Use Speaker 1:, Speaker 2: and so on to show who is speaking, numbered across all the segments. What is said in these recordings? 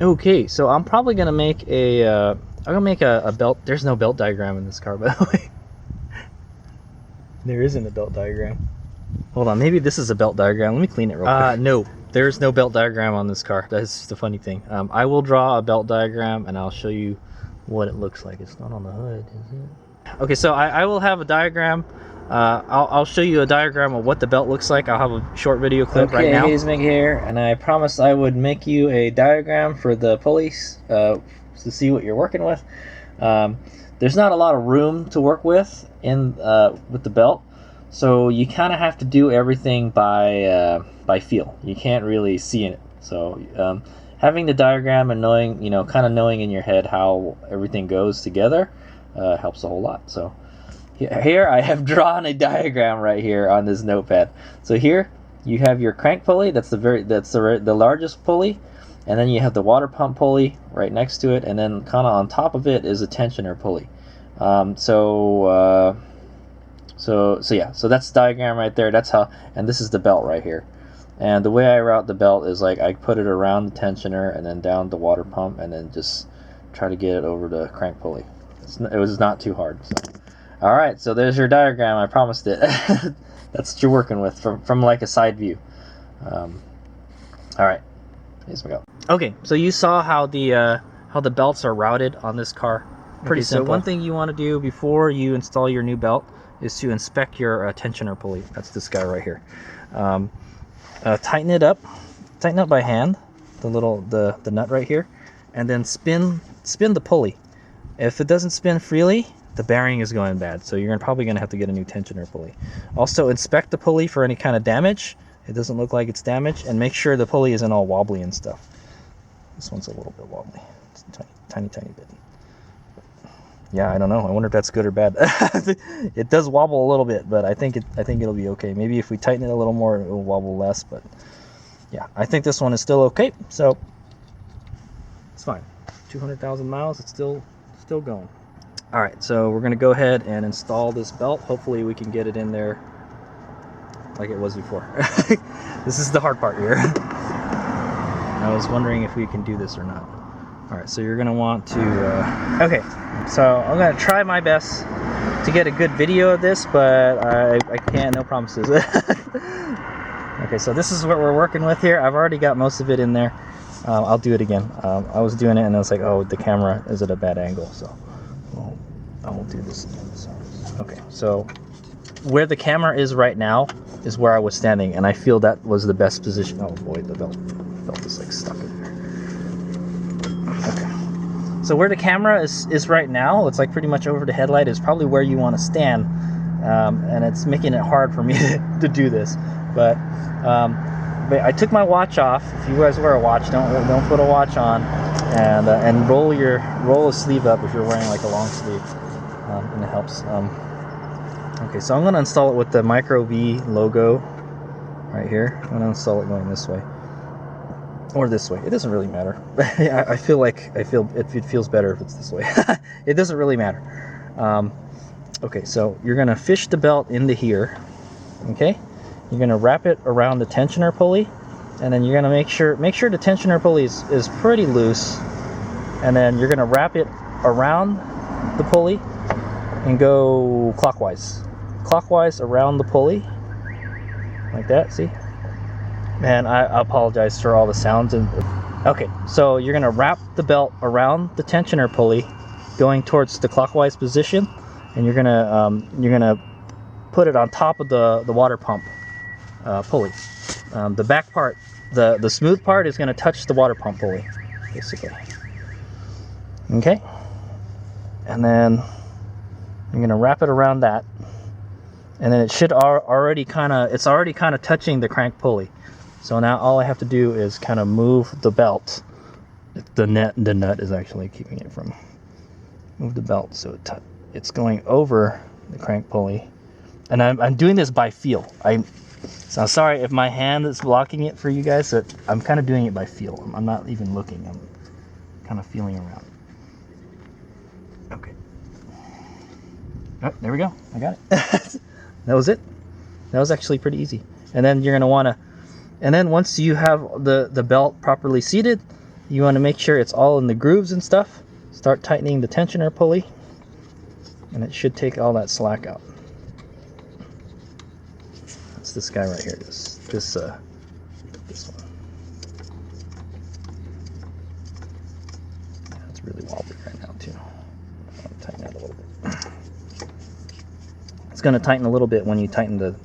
Speaker 1: Okay, so I'm probably gonna make a belt. There's no belt diagram in this car, by the way. There isn't a belt diagram. Hold on, maybe this is a belt diagram. Let me clean it real quick. No, there's no belt diagram on this car. That's the funny thing. I will draw a belt diagram and I'll show you what it looks like. It's not on the hood, is it? Okay, so I will have a diagram. I'll show you a diagram of what the belt looks like. I'll have a short video clip right now. Okay, Hazemig here, and I promised I would make you a diagram for the pulleys to see what you're working with. There's not a lot of room to work with with the belt, so you kind of have to do everything by feel. You can't really see it. So having the diagram and knowing, kind of knowing in your head how everything goes together helps a whole lot. So here I have drawn a diagram right here on this notepad. So here you have your crank pulley. That's the largest pulley, and then you have the water pump pulley right next to it, and then kind of on top of it is a tensioner pulley. So that's the diagram right there. That's how, and this is the belt right here. And the way I route the belt is like I put it around the tensioner and then down the water pump, and then just try to get it over the crank pulley. It was not too hard. So. All right, so there's your diagram. I promised it. That's what you're working with from like a side view. All right, here's my go. Okay, so you saw how the belts are routed on this car. Pretty simple. So one thing you want to do before you install your new belt is to inspect your tensioner pulley. That's this guy right here. Tighten it up by hand, the nut right here, and then spin the pulley. If it doesn't spin freely, the bearing is going bad, so you're probably going to have to get a new tensioner pulley. Also, inspect the pulley for any kind of damage. It doesn't look like it's damaged, and make sure the pulley isn't all wobbly and stuff. This one's a little bit wobbly. It's a tiny bit. Yeah, I don't know. I wonder if that's good or bad. It does wobble a little bit, but I think it'll be okay. Maybe if we tighten it a little more, it will wobble less. But yeah, I think this one is still okay. So it's fine. 200,000 miles. It's still going. All right, so we're gonna go ahead and install this belt. Hopefully we can get it in there like it was before. This is the hard part here. I was wondering if we can do this or not. All right, so you're gonna want to, okay, so I'm gonna try my best to get a good video of this, but I can't, no promises. Okay, so this is what we're working with here. I've already got most of it in there. I'll do it again. I was doing it and I was like, oh, the camera is at a bad angle, so I won't do this again. So, okay, so where the camera is right now is where I was standing, and I feel that was the best position. Oh boy, the belt is like stuck in there. Okay, so where the camera is right now, it's like pretty much over the headlight, is probably where you want to stand, and it's making it hard for me to do this. But I took my watch off. If you guys wear a watch, don't put a watch on, and roll a sleeve up if you're wearing like a long sleeve, and it helps. Okay, so I'm going to install it with the Micro V logo right here. I'm going to install it going this way or this way. It doesn't really matter. I feel it feels better if it's this way. It doesn't really matter. Okay, so you're going to fish the belt into here. Okay, you're going to wrap it around the tensioner pulley, and then you're going to make sure the tensioner pulley is pretty loose, and then you're going to wrap it around the pulley and go clockwise around the pulley like that. See, man, I apologize for all the sounds. Okay, so you're going to wrap the belt around the tensioner pulley going towards the clockwise position, and you're going to put it on top of the water pump pulley. The back part, the smooth part, is going to touch the water pump pulley, basically. Okay, and then you're going to wrap it around that, and then it should already kind of touching the crank pulley. So now all I have to do is kind of move the belt. The nut is actually keeping it from. Move the belt so it's going over the crank pulley, and I'm doing this by feel. So I'm sorry if my hand is blocking it for you guys. So I'm kind of doing it by feel. I'm not even looking. I'm kind of feeling around. Okay. Oh, there we go. I got it. That was it. That was actually pretty easy. And then you're going to want to, and then once you have the belt properly seated, you want to make sure it's all in the grooves and stuff. Start tightening the tensioner pulley, and it should take all that slack out. It's this guy right here, this one. It's really wobbly right now too. I'll tighten that a little bit. It's going to tighten a little bit when you tighten the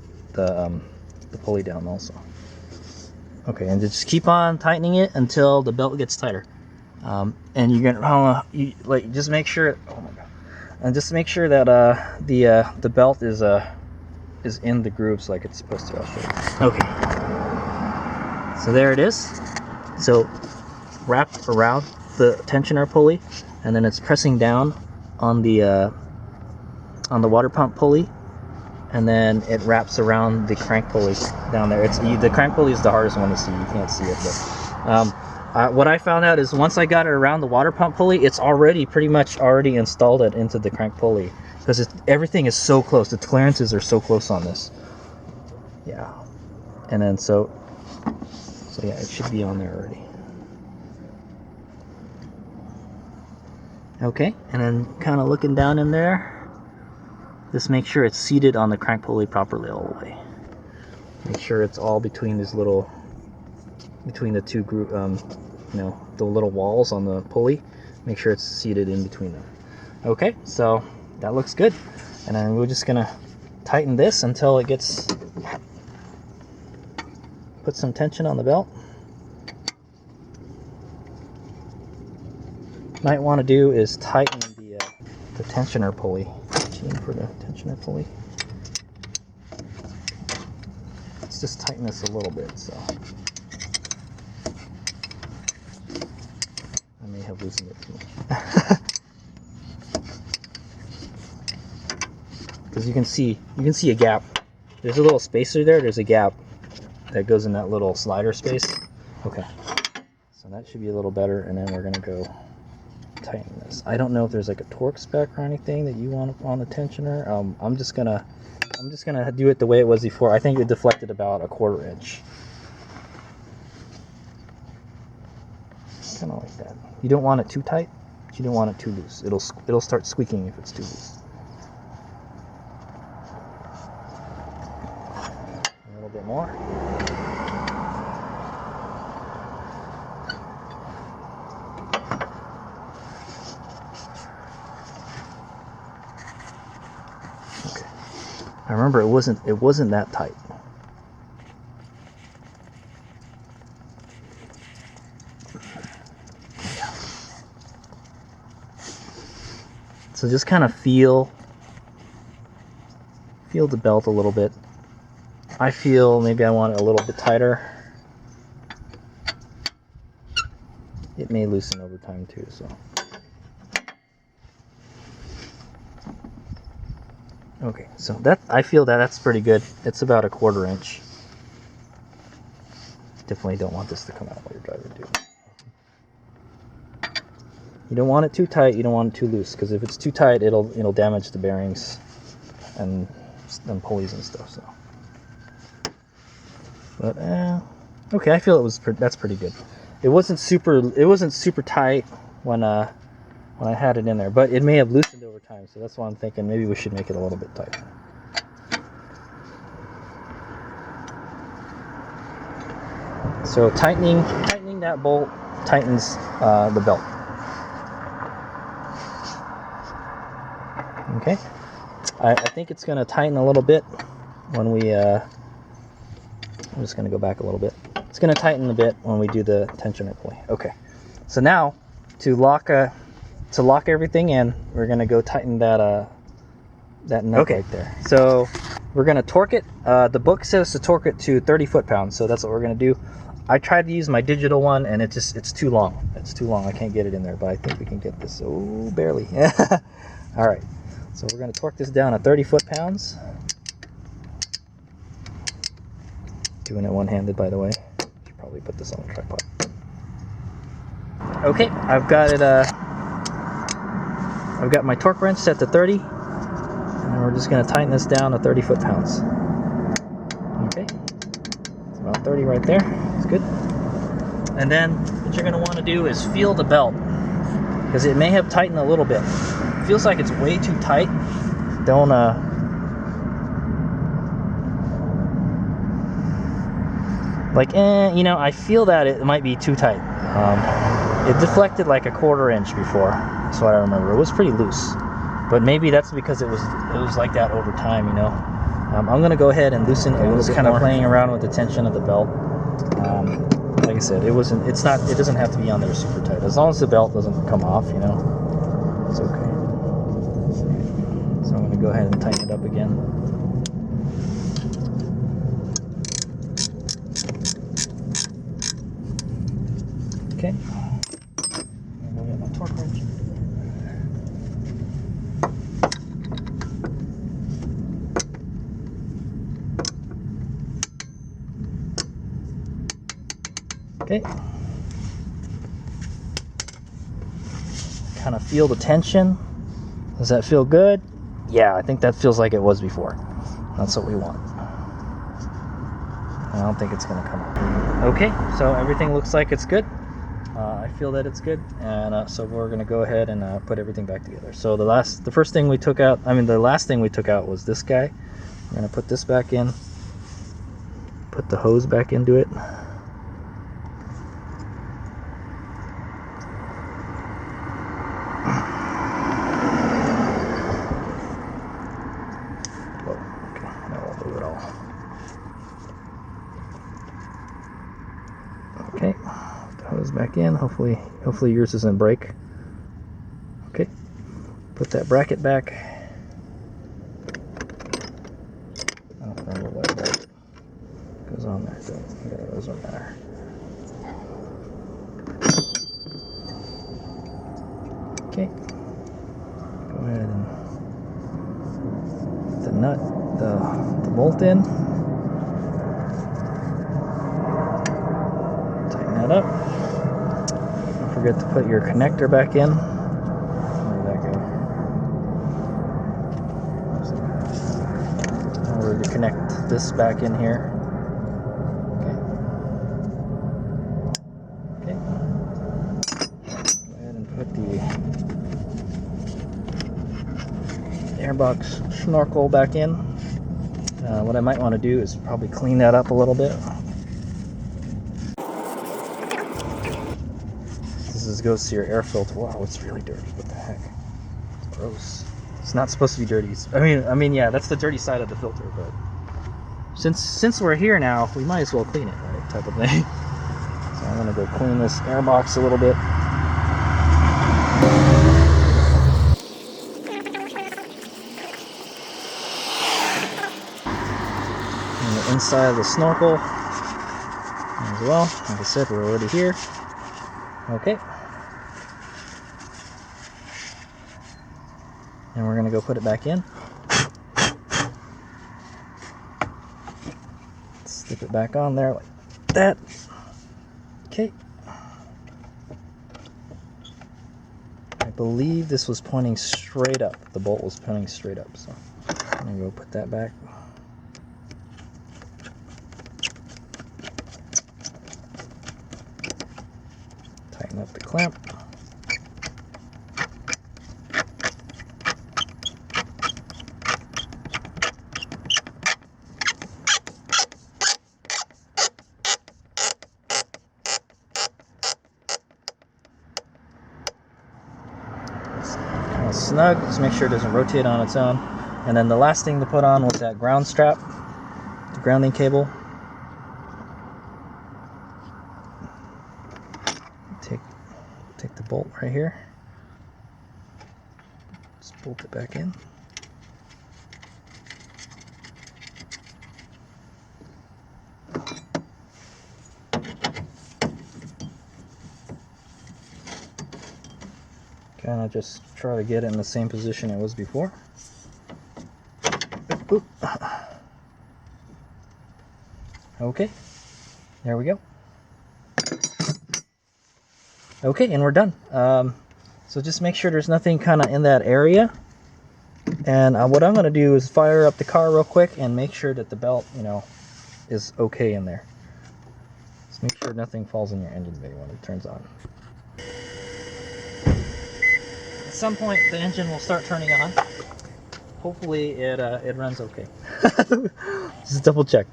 Speaker 1: pulley down also. Okay, and just keep on tightening it until the belt gets tighter. And you're gonna just make sure. Oh my god! And just make sure that the belt is in the grooves like it's supposed to. I'll show you. Okay. So there it is. So wrapped around the tensioner pulley, and then it's pressing down on the water pump pulley, and then it wraps around the crank pulley down there. The crank pulley is the hardest one to see. You can't see it, but what I found out is once I got it around the water pump pulley, it's pretty much already installed it into the crank pulley, because everything is so close. The clearances are so close on this. Yeah, and then so yeah, it should be on there already. Okay, and then kind of looking down in there, just make sure it's seated on the crank pulley properly all the way. Make sure it's all between these little, between the two group, the little walls on the pulley. Make sure it's seated in between them. Okay, so that looks good. And then we're just gonna tighten this until it gets, put some tension on the belt. Might want to do is tighten the tensioner pulley. For the tensioner pulley. Let's just tighten this a little bit. So I may have loosened it too much. Because you can see a gap. There's a little spacer there. There's a gap that goes in that little slider space. Okay, so that should be a little better, and then we're gonna go tighten this. I don't know if there's like a torque spec or anything that you want on the tensioner. I'm just gonna do it the way it was before. I think it deflected about a 1/4 inch. Kind of like that. You don't want it too tight, but you don't want it too loose. It'll start squeaking if it's too loose. A little bit more. I remember it wasn't that tight. Yeah. So just kind of feel the belt a little bit. I feel maybe I want it a little bit tighter. It may loosen over time too, so. Okay, so I feel that's pretty good. It's about a 1/4 inch. Definitely don't want this to come out while you're driving too. You don't want it too tight. You don't want it too loose, because if it's too tight, it'll damage the bearings and pulleys and stuff. So, but okay, I feel that's pretty good. It wasn't super tight when I had it in there, but it may have loosened over time, so that's why I'm thinking maybe we should make it a little bit tighter. So tightening that bolt tightens the belt. Okay, I think it's going to tighten a little bit when we I'm just going to go back a little bit. It's going to tighten a bit when we do the tensioner pulley. Okay, so now to lock everything in, we're going to go tighten that nut right there. So we're going to torque it. The book says to torque it to 30 foot-pounds, so that's what we're going to do. I tried to use my digital one, and it's too long. It's too long. I can't get it in there, but I think we can get this. Oh, barely. All right. So we're going to torque this down to 30 foot-pounds. Doing it one-handed, by the way. Should probably put this on the tripod. Okay, I've got it. I've got my torque wrench set to 30, and we're just going to tighten this down to 30 foot-pounds. Okay, it's about 30 right there. It's good. And then we're what you're going to want to do is feel the belt, because it may have tightened a little bit. It feels like it's way too tight. Don't you know, I feel that it might be too tight. It deflected like a 1/4 inch before. That's what I remember. It was pretty loose, but maybe that's because it was like that over time, you know. I'm gonna go ahead and loosen a little bit kind of playing around with the tension of the belt. Like I said, it doesn't have to be on there super tight. As long as the belt doesn't come off, you know, it's okay. So I'm gonna go ahead and tighten it up again. Okay. I'm gonna get my torque wrench. Okay. Kind of feel the tension. Does that feel good? Yeah, I think that feels like it was before. That's what we want. I don't think it's going to come up. Okay, so everything looks like it's good. I feel that it's good, and so we're going to go ahead and put everything back together. So the last thing we took out was this guy. We're going to put this back in. Put the hose back into it. Okay, the hose back in. Hopefully yours doesn't break. Okay, put that bracket back. I don't remember what bracket goes on there. So it doesn't matter. Okay, go ahead and put the nut, the bolt in. Up. Don't forget to put your connector back in. Where did that go? Now we're going to connect this back in here. Okay. Okay. Go ahead and put the airbox snorkel back in. What I might want to do is probably clean that up a little bit. This goes to your air filter. Wow, it's really dirty. What the heck? It's gross. It's not supposed to be dirty. I mean, yeah, that's the dirty side of the filter. But since we're here now, we might as well clean it, right? Type of thing. So I'm gonna go clean this air box a little bit. And the inside of the snorkel as well. Like I said, we're already here. Okay. And we're going to go put it back in. Slip it back on there like that. Okay. I believe this was pointing straight up. The bolt was pointing straight up. So I'm going to go put that back. Tighten up the clamp. Kind of snug, just make sure it doesn't rotate on its own. And then the last thing to put on was that ground strap, the grounding cable. Take the bolt right here, just bolt it back in. Kind of just try to get it in the same position it was before. Oop. Okay, there we go. Okay, and we're done. So just make sure there's nothing kind of in that area. And what I'm going to do is fire up the car real quick and make sure that the belt, you know, is okay in there. There's Make sure nothing falls in your engine bay when it turns on. At some point, the engine will start turning on. Hopefully, it runs okay. Just double check.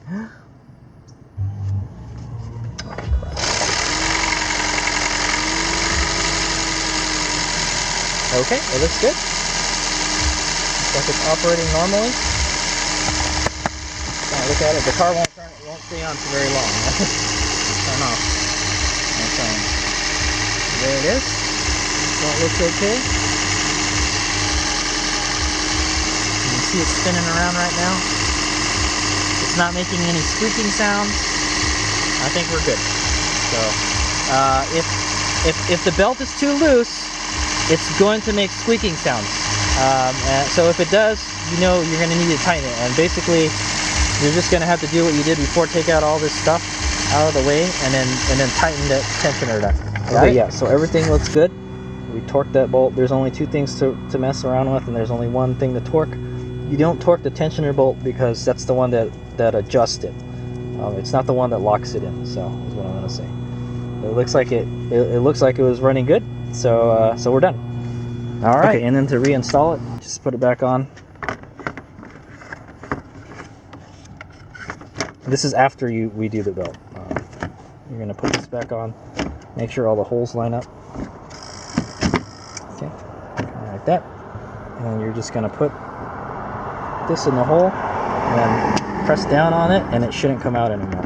Speaker 1: Okay, it looks good. Looks like it's operating normally. Look at it. The car won't stay on for very long. Turn off. Okay. There it is. So it looks okay. You can see it's spinning around right now. It's not making any squeaking sounds. I think we're good. So, if the belt is too loose, it's going to make squeaking sounds. So if it does, you know you're going to need to tighten it. And basically, you're just going to have to do what you did before, take out all this stuff out of the way, and then tighten the tensioner down. Okay, yeah, so everything looks good. We torqued that bolt. There's only two things to mess around with, and there's only one thing to torque. You don't torque the tensioner bolt because that's the one that adjusts it. It's not the one that locks it in, so is what I'm going to say. It looks like it looks like it was running good, so we're done. All right, okay, and then to reinstall it, just put it back on. This is after we do the belt. You're going to put this back on, make sure all the holes line up. Okay, like that. And then you're just going to put this in the hole, and then press down on it, and it shouldn't come out anymore.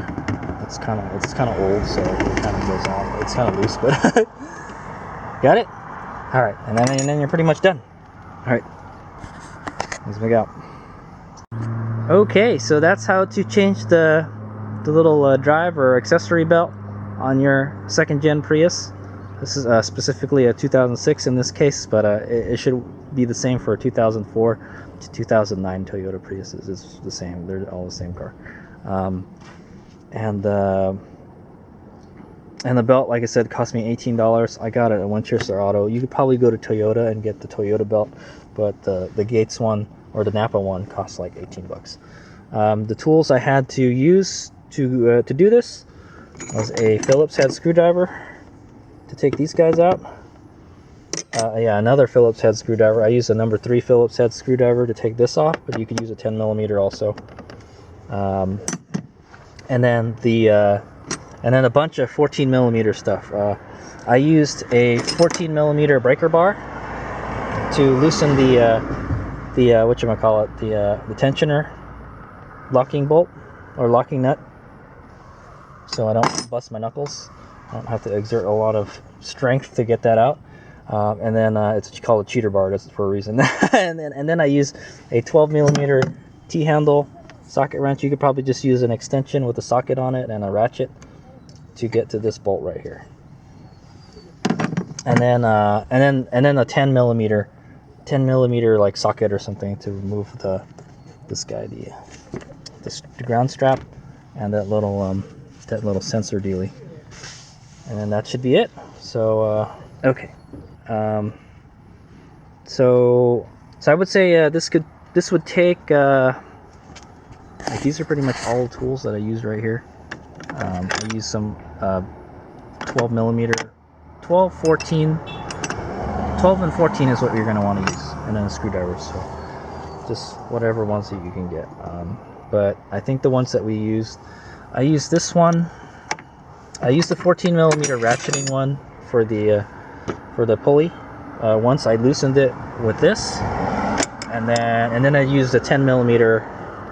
Speaker 1: It's kind of old, so it kind of goes off. It's kind of loose, but got it. All right, and then you're pretty much done. All right, let's make out. Okay, so that's how to change the little drive or accessory belt on your second gen Prius. This is specifically a 2006 in this case, but it should be the same for a 2004 to 2009 Toyota Priuses. It's the same. They're all the same car. And the belt, like I said, cost me $18. I got it at Winchester Auto. You could probably go to Toyota and get the Toyota belt, but the Gates one or the Napa one costs like 18 bucks. The tools I had to use to do this was a Phillips head screwdriver to take these guys out. Yeah, another Phillips head screwdriver. I used a number 3 Phillips head screwdriver to take this off, but you could use a 10 millimeter also. And then a bunch of 14 millimeter stuff. I used a 14 millimeter breaker bar to loosen the tensioner locking bolt or locking nut, so I don't bust my knuckles. I don't have to exert a lot of strength to get that out. And then it's called a cheater bar. That's for a reason. and then I use a 12 millimeter T-handle socket wrench. You could probably just use an extension with a socket on it and a ratchet to get to this bolt right here. And then a 10 millimeter like socket or something to remove the ground strap and that little sensor dealy. And then that should be it. So okay. So I would say this would take like these are pretty much all the tools that I use right here. I use some 12 millimeter, 12 and 14 is what you're going to want to use, and then a screwdriver. So just whatever ones that you can get. But I think the ones that we used, I used this one. I used the 14 millimeter ratcheting one for the pulley. Once I loosened it with this, and then I used a 10 millimeter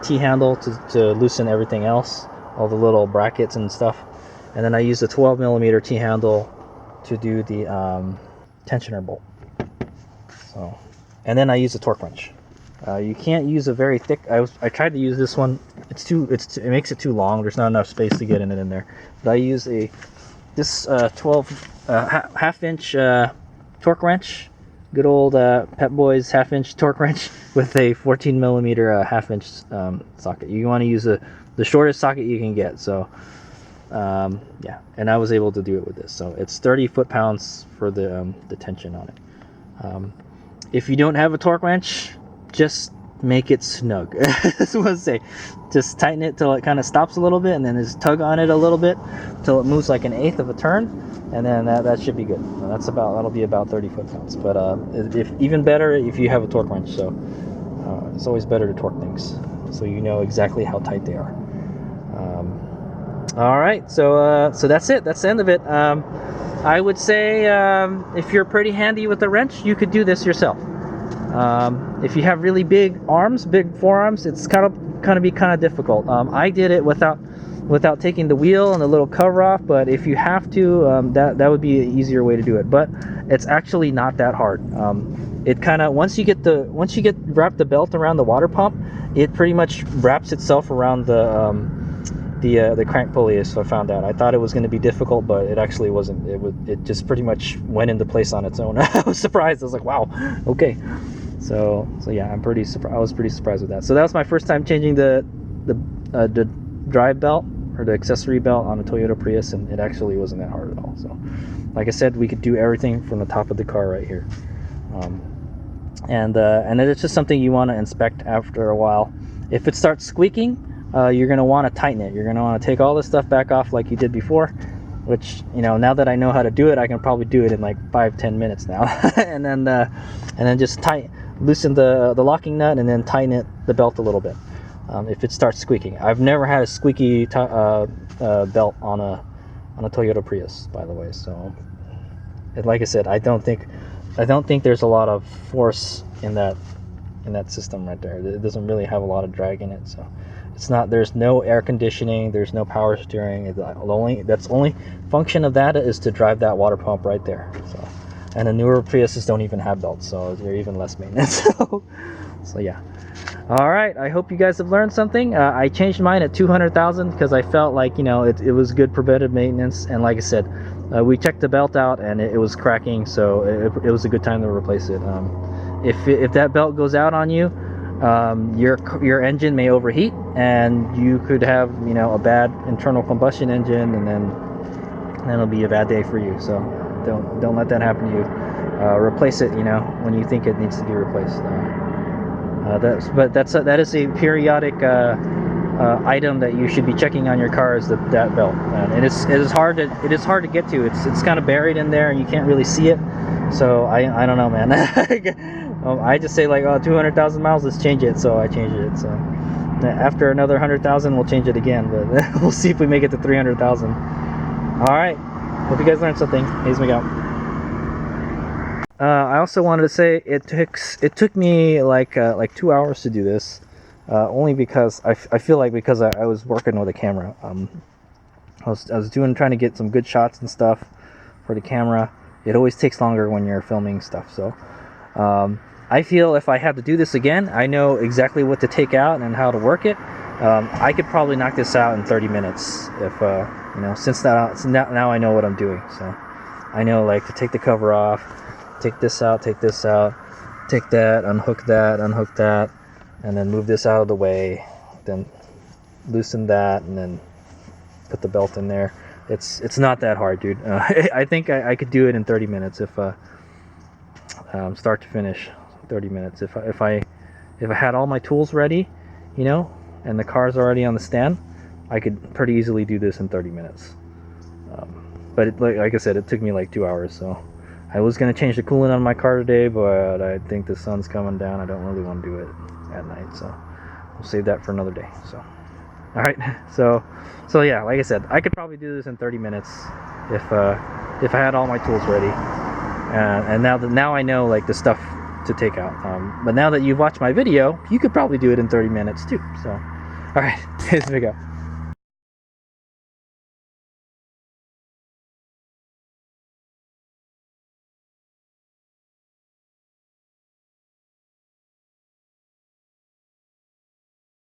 Speaker 1: T-handle to loosen everything else, all the little brackets and stuff. And then I used a 12 millimeter T-handle to do the tensioner bolt. So, and then I used a torque wrench. You can't use a very thick. I tried to use this one. It makes it too long. There's not enough space to get it in there. But I use this 12 half-inch torque wrench. Good old Pep Boys half-inch torque wrench with a 14 millimeter half-inch socket. You want to use the shortest socket you can get. So yeah, and I was able to do it with this. So it's 30 foot-pounds for the tension on it. If you don't have a torque wrench, just make it snug. That's what I say. Just tighten it till it kind of stops a little bit, and then just tug on it a little bit till it moves like 1/8 of a turn, and then that should be good. And that'll be about 30 foot-pounds. But if even better if you have a torque wrench. So it's always better to torque things so you know exactly how tight they are. All right, so that's it. That's the end of it. I would say if you're pretty handy with the wrench, you could do this yourself. If you have really big arms, big forearms, it's kind of difficult. I did it without taking the wheel and the little cover off, but if you have to, that would be an easier way to do it. But it's actually not that hard. It kind of once you wrap the belt around the water pump, it pretty much wraps itself around the crank pulley. So I found out. I thought it was going to be difficult, but it actually wasn't. It just pretty much went into place on its own. I was surprised. I was like, wow, okay. So yeah, I was pretty surprised with that. So that was my first time changing the drive belt or the accessory belt on a Toyota Prius, and it actually wasn't that hard at all. So like I said, we could do everything from the top of the car right here. And it's just something you want to inspect after a while. If it starts squeaking, you're going to want to tighten it. You're going to want to take all this stuff back off like you did before, which, now that I know how to do it, I can probably do it in like 5-10 minutes now. and then just loosen the locking nut, and then tighten the belt a little bit if it starts squeaking. I've never had a squeaky belt on a Toyota Prius, by the way. So like I said, I don't think there's a lot of force in that system right there. It doesn't really have a lot of drag in it, so there's no air conditioning, there's no power steering. That's only function of that is to drive that water pump right there. So, and the newer Priuses don't even have belts, so they're even less maintenance. So yeah. All right, I hope you guys have learned something. I changed mine at 200,000 because I felt like it was good preventive maintenance, and like I said, we checked the belt out and it was cracking, so it was a good time to replace it. If that belt goes out on you, your engine may overheat, and you could have a bad internal combustion engine, and then it'll be a bad day for you. So don't let that happen to you. Replace it when you think it needs to be replaced. That is a periodic item that you should be checking on your car, is that belt, and it is hard to get to. It's kind of buried in there and you can't really see it. So I don't know, man. I just say like, 200,000 miles, let's change it. So I changed it. So after another 100,000, we'll change it again, but we'll see if we make it to 300,000. All right, hope you guys learned something. Here's me go. I also wanted to say it took me like 2 hours to do this, only because I feel like because I was working with a camera. I was trying to get some good shots and stuff for the camera. It always takes longer when you're filming stuff. So I feel if I have to do this again, I know exactly what to take out and how to work it. I could probably knock this out in 30 minutes if since now I know what I'm doing. So I know like to take the cover off, take this out, take that, unhook that, and then move this out of the way, then loosen that, and then put the belt in there. It's not that hard, dude. I think I could do it in 30 minutes if start to finish. 30 minutes if I had all my tools ready, and the car's already on the stand, I could pretty easily do this in 30 minutes. But like I said, it took me like 2 hours. So I was going to change the coolant on my car today, but I think the sun's coming down. I don't really want to do it at night, so we'll save that for another day. So all right, so yeah, like I said, I could probably do this in 30 minutes if I had all my tools ready, and now I know like the stuff to take out. But now that you've watched my video, you could probably do it in 30 minutes too. So all right, here we go.